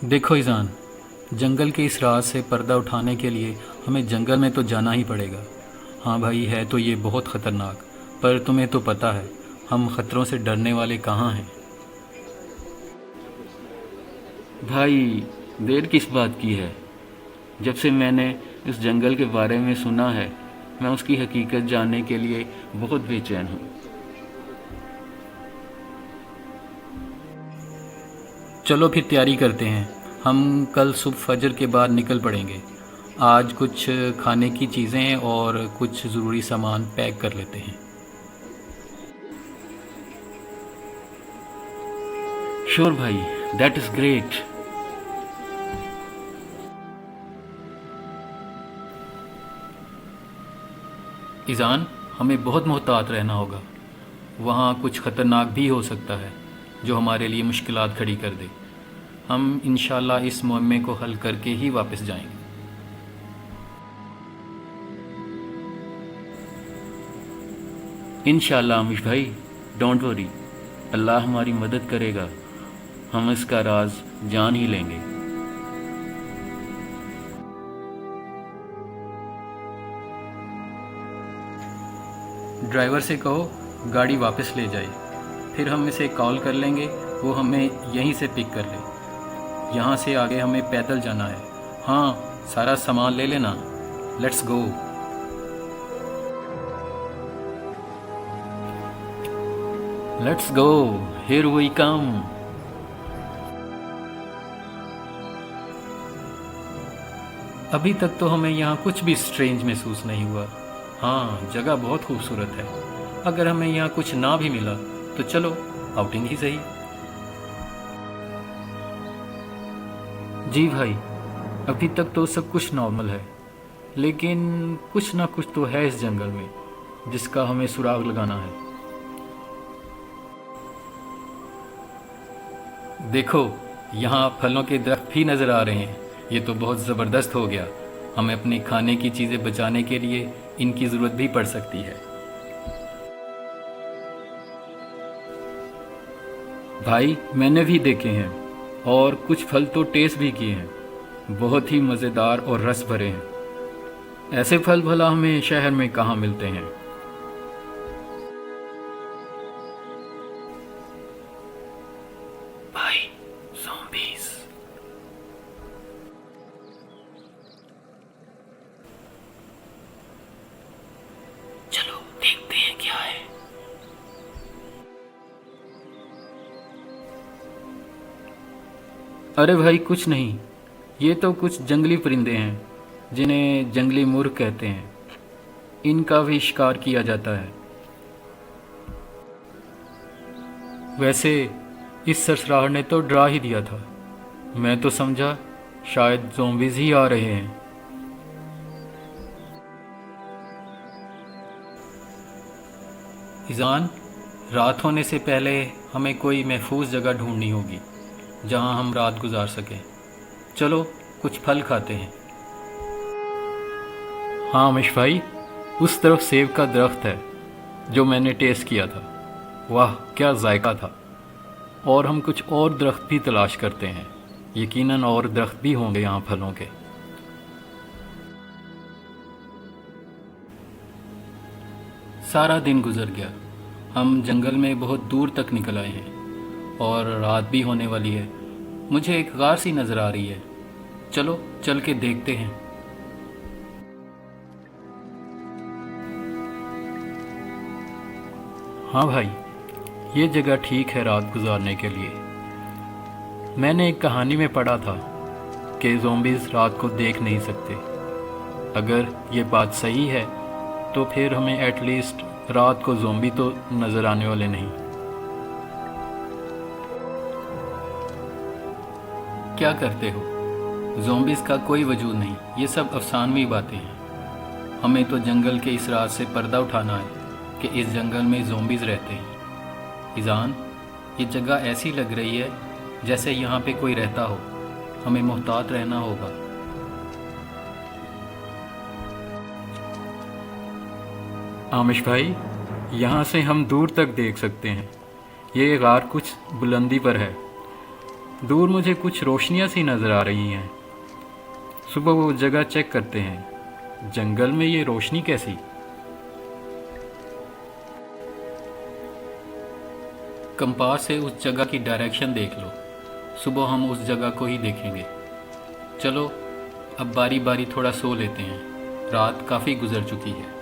देखो ईज़ान, जंगल के इस राज से पर्दा उठाने के लिए हमें जंगल में तो जाना ही पड़ेगा। हाँ भाई, है तो ये बहुत ख़तरनाक, पर तुम्हें तो पता है हम ख़तरों से डरने वाले कहाँ हैं। भाई, देर किस बात की है। जब से मैंने इस जंगल के बारे में सुना है, मैं उसकी हकीकत जानने के लिए बहुत बेचैन हूँ। चलो फिर तैयारी करते हैं। हम कल सुबह फजर के बाद निकल पड़ेंगे। आज कुछ खाने की चीज़ें और कुछ ज़रूरी सामान पैक कर लेते हैं। श्योर भाई, दैट इज़ ग्रेट। ईज़ान, हमें बहुत मोहतात रहना होगा। वहाँ कुछ ख़तरनाक भी हो सकता है जो हमारे लिए मुश्किलात खड़ी कर दे। हम इंशाल्लाह इस मुअम्मे को हल करके ही वापस जाएंगे। इंशाल्लाह आमिश भाई, डोंट वरी, अल्लाह हमारी मदद करेगा। हम इसका राज जान ही लेंगे। ड्राइवर से कहो गाड़ी वापस ले जाए, फिर हम इसे कॉल कर लेंगे, वो हमें यहीं से पिक कर ले। यहाँ से आगे हमें पैदल जाना है। हाँ, सारा सामान ले लेना। Let's go. Let's go, here we come. अभी तक तो हमें यहाँ कुछ भी स्ट्रेंज महसूस नहीं हुआ। हाँ, जगह बहुत खूबसूरत है। अगर हमें यहाँ कुछ ना भी मिला तो चलो, आउटिंग ही सही। जी भाई, अभी तक तो सब कुछ नॉर्मल है, लेकिन कुछ ना कुछ तो है इस जंगल में जिसका हमें सुराग लगाना है। देखो, यहाँ फलों के दरख्त भी नज़र आ रहे हैं। ये तो बहुत ज़बरदस्त हो गया। हमें अपनी खाने की चीज़ें बचाने के लिए इनकी ज़रूरत भी पड़ सकती है। भाई, मैंने भी देखे हैं और कुछ फल तो टेस्ट भी किए हैं। बहुत ही मज़ेदार और रस भरे हैं। ऐसे फल भला हमें शहर में कहाँ मिलते हैं। भाई, ज़ॉम्बीज़। चलो देखते हैं क्या है। अरे भाई, कुछ नहीं। ये तो कुछ जंगली परिंदे हैं जिन्हें जंगली मुर्ग कहते हैं। इनका भी शिकार किया जाता है। वैसे इस सरसराहट ने तो डरा ही दिया था। मैं तो समझा शायद ज़ॉम्बीज़ ही आ रहे हैं। ईज़ान, रात होने से पहले हमें कोई महफूज जगह ढूंढनी होगी जहां हम रात गुजार सकें। चलो कुछ फल खाते हैं। हाँ अमिश भाई, उस तरफ सेब का दरख्त है जो मैंने टेस्ट किया था। वाह, क्या जायका था। और हम कुछ और दरख्त भी तलाश करते हैं। यकीनन और दरख्त भी होंगे यहाँ फलों के। सारा दिन गुजर गया। हम जंगल में बहुत दूर तक निकल आए हैं और रात भी होने वाली है। मुझे एक गार सी नज़र आ रही है। चलो चल के देखते हैं। हाँ भाई, ये जगह ठीक है रात गुजारने के लिए। मैंने एक कहानी में पढ़ा था कि ज़ॉम्बीज़ रात को देख नहीं सकते। अगर ये बात सही है तो फिर हमें एटलीस्ट रात को ज़ॉम्बी तो नज़र आने वाले नहीं। क्या करते हो? ज़ॉम्बीज़ का कोई वजूद नहीं, ये सब अफसानवी बातें हैं। हमें तो जंगल के इस राज से पर्दा उठाना है कि इस जंगल में ज़ॉम्बीज़ रहते हैं। ईज़ान, ये जगह ऐसी लग रही है जैसे यहाँ पे कोई रहता हो। हमें मोहतात रहना होगा। आमिश भाई, यहाँ से हम दूर तक देख सकते हैं। ये गार कुछ बुलंदी पर है। दूर मुझे कुछ रोशनियां सी नज़र आ रही हैं। सुबह वो जगह चेक करते हैं। जंगल में ये रोशनी कैसी? कंपास से उस जगह की डायरेक्शन देख लो। सुबह हम उस जगह को ही देखेंगे। चलो अब बारी बारी थोड़ा सो लेते हैं, रात काफ़ी गुजर चुकी है।